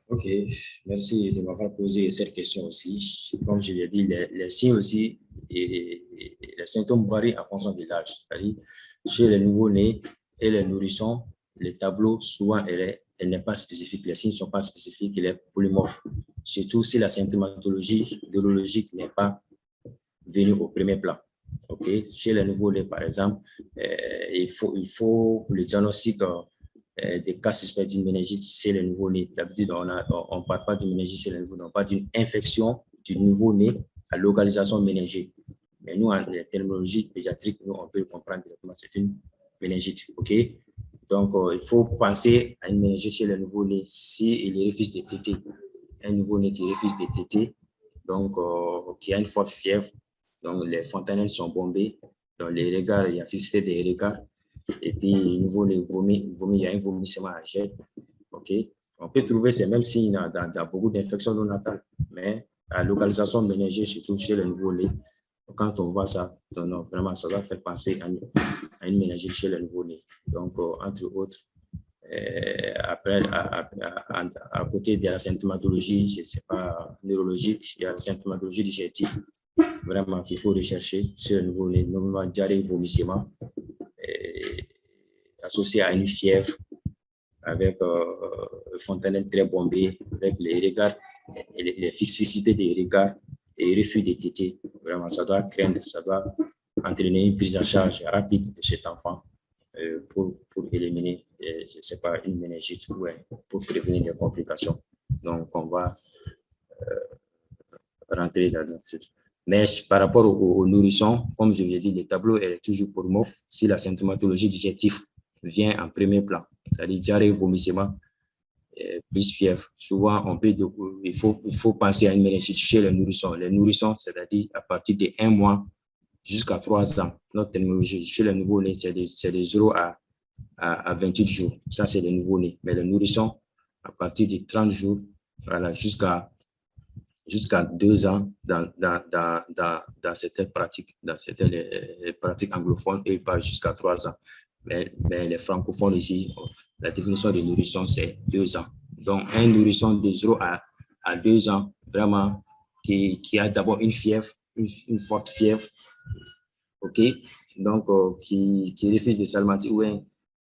Ok, merci de m'avoir posé cette question aussi. Comme je l'ai dit, les signes aussi et les symptômes varient en fonction de l'âge. C'est-à-dire, chez les nouveau-nés et les nourrissons, les tableaux, souvent, elle n'est pas spécifique. Les signes ne sont pas spécifiques, elle est polymorphe. Surtout si la symptomatologie neurologique n'est pas venue au premier plan. Ok, chez les nouveau-nés, par exemple, il faut pour le diagnostic des cas suspects d'une méningite chez les nouveau-nés. D'habitude, on ne parle pas d'une méningite chez les nouveau-nés, on parle d'une infection du nouveau-né à localisation méningée. Mais nous, en terminologie pédiatrique, nous, on peut comprendre directement c'est une méningite. OK? Donc, il faut penser à une méningite chez le nouveau-né s'il refuse de téter. Un nouveau-né qui refuse de téter, donc qui a une forte fièvre, donc les fontanelles sont bombées, donc les regards, il y a fixé des regards, et puis nouveau-né vomit, il y a un vomissement à jet. OK? On peut trouver ces mêmes signes dans beaucoup d'infections néonatales, mais la localisation méningée, surtout chez le nouveau-né, quand on voit ça, non, vraiment, ça va faire penser à une méningite chez le nouveau-né. Donc, entre autres, après, à côté de la symptomatologie, je ne sais pas, neurologique, il y a la symptomatologie digestive, vraiment qu'il faut rechercher chez le nouveau-né, notamment diarrhée, vomissement, associé à une fièvre, avec fontanelle très bombée, avec les regards, les spécificités des regards et refus de tétés. Vraiment, ça doit craindre, ça doit entraîner une prise en charge rapide de cet enfant pour éliminer, je ne sais pas, une méningite ou pour prévenir des complications. Donc, on va rentrer là-dedans. Mais par rapport aux nourrissons, comme je l'ai dit, le tableau est toujours pour MOF si la symptomatologie digestive vient en premier plan, c'est-à-dire diarrhée, vomissement, plus fièvre. Souvent, il faut penser à une méningite chez les nourrissons. Les nourrissons, c'est-à-dire à partir de 1 mois jusqu'à 3 ans. Notre terminologie chez les nouveaux-nés, c'est de 0 à 28 jours. Ça, c'est les nouveaux-nés. Mais les nourrissons, à partir de 30 jours, voilà, jusqu'à 2 ans dans certaines pratiques anglophones et pas jusqu'à 3 ans. Mais les francophones ici, la définition de nourrisson, c'est 2 ans. Donc, un nourrisson de 0 à 2 ans, vraiment, qui a d'abord une fièvre, une forte fièvre, OK? Donc, qui refuse de s'alimenter ou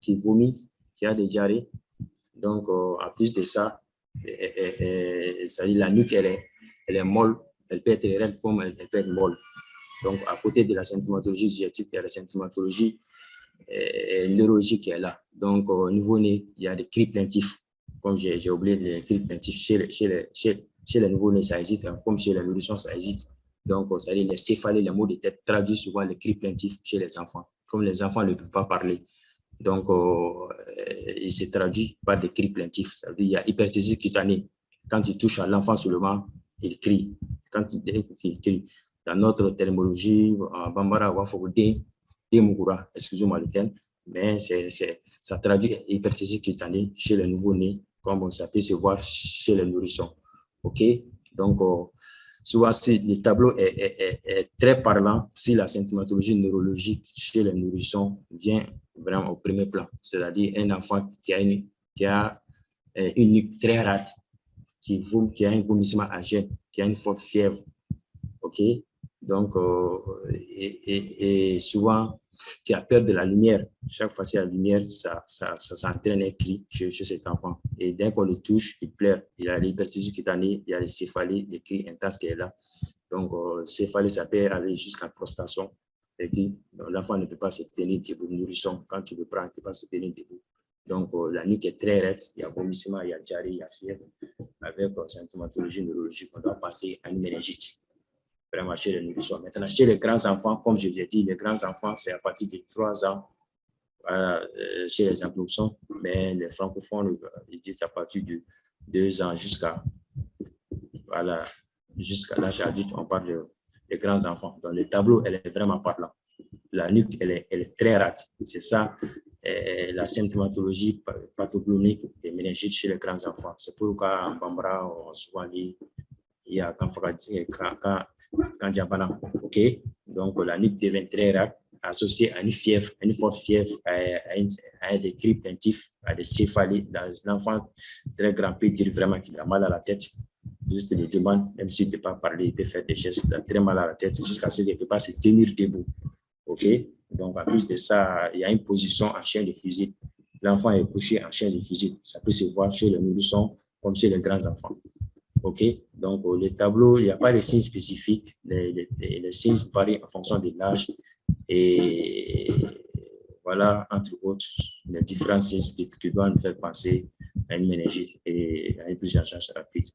qui vomit, qui a des diarrhées. Donc, en plus de ça, ça dit, la nuque, elle est molle, elle peut être raide comme elle peut être molle. Donc, à côté de la symptomatologie digestive, il y a la symptomatologie neurologique qui est là. Donc, au nouveau-né, il y a des cris plaintifs. Comme j'ai oublié les cris plaintifs, chez les nouveau-nés, ça existe, comme chez les nourrissons, ça existe. Donc, ça dit, les céphalées, les maux de tête traduisent souvent les cris plaintifs chez les enfants. Comme les enfants ne peuvent pas parler, donc, il se traduit par des cris plaintifs. Ça veut dire qu'il y a hypersthésie cutanée. Quand tu touches à l'enfant seulement, il crie. Quand il crie. Dans notre terminologie, en Bambara, excusez-moi le terme, mais ça traduit hypersthésie cutanée chez les nouveau-nés, comme ça peut se voir chez les nourrissons. OK? Donc, souvent, si le tableau est très parlant, si la symptomatologie neurologique chez les nourrissons vient vraiment au premier plan, c'est-à-dire un enfant qui a une nuque très rate, qui a un vomissement à jet, qui a une forte fièvre, OK? Donc, et souvent, qui a peur de la lumière. Chaque fois qu'il y a la lumière, ça s'entraîne un cri chez cet enfant. Et dès qu'on le touche, il pleure. Il y a l'hypersthésie cutanée, il y a les céphalées, les cris intenses qui est là. Donc, céphalée, ça peut aller jusqu'à prostration. L'enfant ne peut pas se tenir debout. Nourrisson, quand tu le prends, il ne peut pas se tenir debout. Donc, la nuque est très raide, il y a vomissement, il y a diarrhée, il y a fièvre. Avec symptomatologie neurologique, on doit passer à une méningite. Vraiment chez les nourrissons. Maintenant, chez les grands enfants, comme je vous ai dit, les grands enfants, c'est à partir de 3 ans chez les anglo-saxons, mais les francophones, ils disent à partir de 2 ans jusqu'à l'âge adulte, on parle des grands enfants. Donc, le tableau, elle est vraiment parlant. La nuque, elle est très rate. C'est ça, la symptomatologie pathognomique des méningites chez les grands enfants. C'est pourquoi en Bambara, on souvent dit il y a quand Diabana, OK? Donc, la nuque devient très rate associé à une fièvre, une forte fièvre, à des cris plaintifs, à des céphalées. L'enfant très grand peut dire vraiment qu'il a mal à la tête. Juste il demande, même s'il ne peut pas parler, il peut faire des gestes, il a très mal à la tête jusqu'à ce qu'il ne peut pas se tenir debout. OK? Donc, en plus de ça, il y a une position en chien de fusil. L'enfant est couché en chien de fusil. Ça peut se voir chez les nourrissons comme chez les grands enfants. OK? Donc, les tableaux, il n'y a pas de signes spécifiques. Les signes varient en fonction de l'âge et voilà, entre autres, les différents signes qui doivent nous faire penser à une méningite et à une prise en charge rapide.